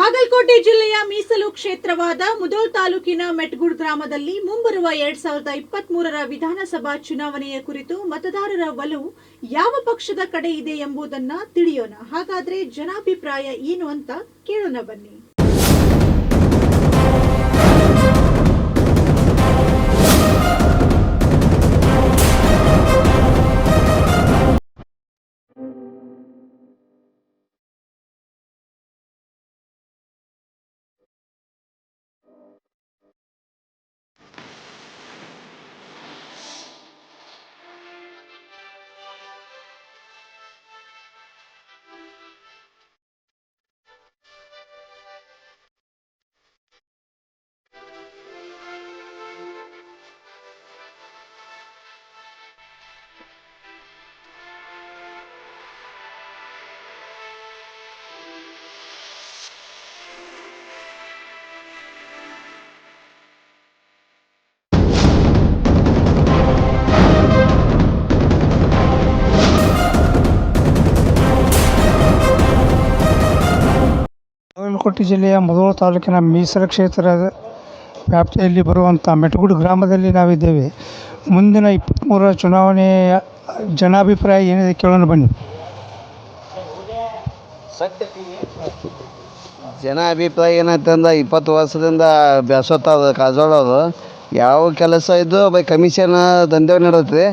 ಬಾಗಲಕೋಟೆ ಜಿಲ್ಲೆಯ ಮೀಸಲು ಕ್ಷೇತ್ರವಾದ ಮುಧೋಲ್ ತಾಲೂಕಿನ ಮೆಟ್ಗುಡ್ ಗ್ರಾಮದಲ್ಲಿ ಮುಂಬರುವ 2023ರ ವಿಧಾನಸಭಾ ಚುನಾವಣೆಯ ಕುರಿತು ಮತದಾರರ ಒಲವು ಯಾವ ಪಕ್ಷದ ಕಡೆ ಇದೆ ಎಂಬುದನ್ನು ತಿಳಿಯೋಣ. ಹಾಗಾದ್ರೆ ಜನಾಭಿಪ್ರಾಯ ಏನು ಅಂತ ಕೇಳೋಣ ಬನ್ನಿ. ಬಾಗಲಕೋಟೆ ಜಿಲ್ಲೆಯ ಮುಧೋಲ್ ತಾಲೂಕಿನ ಮೀಸಲು ಕ್ಷೇತ್ರದ ವ್ಯಾಪ್ತಿಯಲ್ಲಿ ಬರುವಂಥ ಮೆಟ್ಗುಡ್ ಗ್ರಾಮದಲ್ಲಿ ನಾವಿದ್ದೇವೆ. ಮುಂದಿನ 23ರ ಚುನಾವಣೆಯ ಜನಾಭಿಪ್ರಾಯ ಏನಿದೆ ಕೇಳೋಣ ಬನ್ನಿ. ಜನ ಅಭಿಪ್ರಾಯ ಏನಂತಂದ್ರೆ 20 ವರ್ಷದಿಂದ ಬೆಸೋತದ ಕಾಜೋಳೋದು ಯಾವ ಕೆಲಸ ಇದ್ದು ಕಮಿಷನ್ ದಂಧೆ ನಡೆದ್ರಿ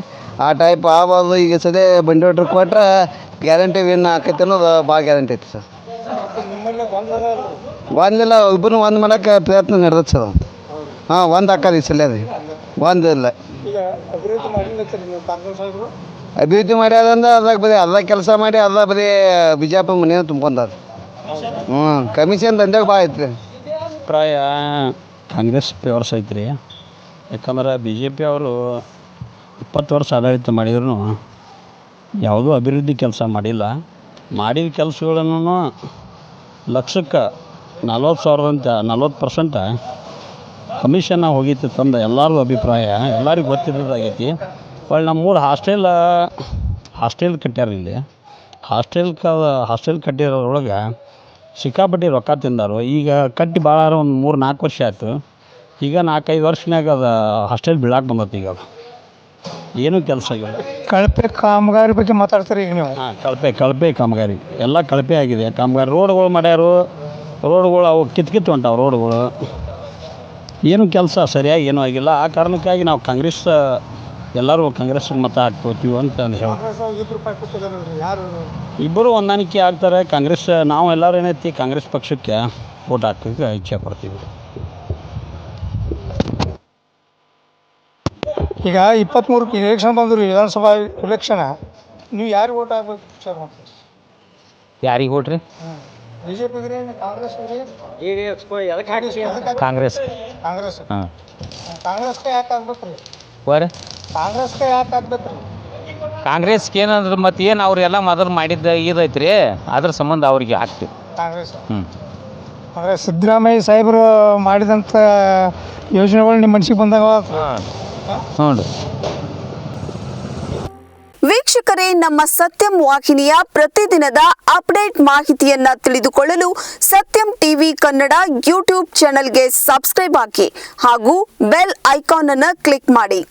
ಆ ಟೈಪ್ ಆಗೋದು. ಈಗ ಸದ್ಯ ಬಂಡವಾಳ ಕೊಟ್ರೆ ಗ್ಯಾರಂಟಿ ವಿನ್ ಆಕೈತೆ ಅನ್ನೋದು ಭಾಳ ಗ್ಯಾರಂಟಿ ಐತಿ ಸರ್. ಒಂದಿಲ್ಲ ಇಬ್ಬರು ಒಂದು ಮಾಡೋಕ್ಕೆ ಪ್ರಯತ್ನ ನಡೆದತ್ತೆ ಸರ್. ಒಂದು ಹಾಕೋದು ಈ ಸಲ ರೀ ಒಂದಿಲ್ಲ ಅಭಿವೃದ್ಧಿ ಮಾಡ್ಯಾದಂದ್ರೆ ಅದಾಗ ಬರೀ ಅಲ್ಲ ಕೆಲಸ ಮಾಡಿ ಅಲ್ಲ ಬರೀ ಬಿಜಾಪುರ ಮನೇನ ತುಂಬ್ಕೊಂಡಾರ. ಕಮಿಷನ್ ದಂಧೆಗೆ ಭಾಳ ಐತ್ರಿ. ಅಭಿಪ್ರಾಯ ಕಾಂಗ್ರೆಸ್ ಫೇವರ್ಸ್ ಐತ್ರಿ. ಯಾಕಂದ್ರೆ BJP ಅವರು 20 ವರ್ಷ ಆಡಳಿತ ಮಾಡಿದ್ರು ಯಾವುದೂ ಅಭಿವೃದ್ಧಿ ಕೆಲಸ ಮಾಡಿಲ್ಲ. ಮಾಡಿದ ಕೆಲಸಗಳನ್ನು ಲಕ್ಷಕ್ಕೆ 40% ಕಮಿಷನ್ನ ಹೋಗಿತ್ತು ತಂದ ಎಲ್ಲರಿಗೂ ಅಭಿಪ್ರಾಯ ಎಲ್ಲರಿಗೂ ಗೊತ್ತಿರೋದಾಗೈತಿ. ಒಳ್ಳೆ ನಮ್ಮೂರು ಹಾಸ್ಟೆಲ್ ಕಟ್ಟ್ಯಾರ. ಇಲ್ಲಿ ಹಾಸ್ಟೆಲ್ ಕಟ್ಟಿರೋದ್ರೊಳಗೆ ಸಿಕ್ಕಾಪಟ್ಟಿ ರೊಕ್ಕ ತಿಂದಾರು. ಈಗ ಕಟ್ಟಿ ಭಾಳ ಒಂದು 3-4 ವರ್ಷ ಆಯಿತು. ಈಗ 4-5 ವರ್ಷನಾಗ ಅದು ಹಾಸ್ಟೆಲ್ ಬೀಳಾಕೆ ಬಂದೈತಿ. ಈಗ ಅದು ಏನೂ ಕೆಲಸ ಆಗಿಲ್ಲ. ಕಳಪೆ ಕಾಮಗಾರಿ ಬಗ್ಗೆ ಮಾತಾಡ್ತಾರೆ ಈಗ ನೀವು. ಕಳಪೆ ಕಾಮಗಾರಿ ಎಲ್ಲ ಕಳಪೆ ಆಗಿದೆ. ಕಾಮಗಾರಿ ರೋಡ್ಗಳು ಮಾಡ್ಯಾರು. ರೋಡ್ಗಳು ಅವು ಕಿತ್ತು ಹೊಂಟಾವು ರೋಡ್ಗಳು. ಏನೂ ಕೆಲಸ ಸರಿಯಾಗಿ ಏನೂ ಆಗಿಲ್ಲ. ಆ ಕಾರಣಕ್ಕಾಗಿ ನಾವು ಎಲ್ಲರೂ ಕಾಂಗ್ರೆಸ್ಗೆ ಮತ ಹಾಕ್ಕೋತೀವಿ ಅಂತ ಹೇಳಿ ಇಬ್ಬರು ಹೊಂದಾಣಿಕೆ ಆಗ್ತಾರೆ. ಕಾಂಗ್ರೆಸ್ ನಾವು ಎಲ್ಲರೂ ಏನೈತಿ ಕಾಂಗ್ರೆಸ್ ಪಕ್ಷಕ್ಕೆ ವೋಟ್ ಹಾಕೋಕ್ಕೆ ಇಚ್ಛೆ ಪಡ್ತೀವಿ. ಈಗ 23ಕ್ಕೆ ಎಲೆಕ್ಷನ್ ಬಂದರು, ವಿಧಾನಸಭಾ ಎಲೆಕ್ಷನ್. ನೀವು ಯಾರಿಗೆ ವೋಟ್ ಹಾಕ್ಬೇಕು ಸರ್? ಯಾರಿಗೆ ವೋಟ್ ರೀ? BJP ಕಾಂಗ್ರೆಸ್. ಹಾಂ, ಕಾಂಗ್ರೆಸ್ಗೆ ಯಾಕೆ ಆಗ್ಬೇಕು ರೀ? ಕಾಂಗ್ರೆಸ್ಗೆ ಯಾಕೆ ಆಗ್ಬೇಕು ರೀ? ಕಾಂಗ್ರೆಸ್ಗೆ ಏನಂದ್ರೆ ಮತ್ತು ಏನು ಅವರೆಲ್ಲ ಮೊದಲು ಮಾಡಿದ್ದ ಇದೈತೆ ರೀ, ಅದ್ರ ಸಂಬಂಧ ಅವ್ರಿಗೆ ಹಾಕ್ತೀವಿ ಕಾಂಗ್ರೆಸ್. ಅಂದರೆ ಸಿದ್ದರಾಮಯ್ಯ ಸಾಹೇಬರು ಮಾಡಿದಂಥ ಯೋಜನೆಗಳು ನಿಮ್ಮ ಮನಸ್ಸಿಗೆ ಬಂದಾಗ ಹ್ಞೂ ರೀ. ವೀಕ್ಷಕರೇ, ನಮ್ಮ ಸತ್ಯಂ ವಾಹಿನಿಯ ಪ್ರತಿದಿನದ ಅಪ್ಡೇಟ್ ಮಾಹಿತಿಯನ್ನ ತಿಳಿದುಕೊಳ್ಳಲು ಸತ್ಯಂ ಟಿವಿ ಕನ್ನಡ ಯೂಟ್ಯೂಬ್ ಚಾನೆಲ್ಗೆ ಸಬ್ಸ್ಕ್ರೈಬ್ ಹಾಕಿ ಹಾಗೂ ಬೆಲ್ ಐಕಾನ್ ಅನ್ನು ಕ್ಲಿಕ್ ಮಾಡಿ.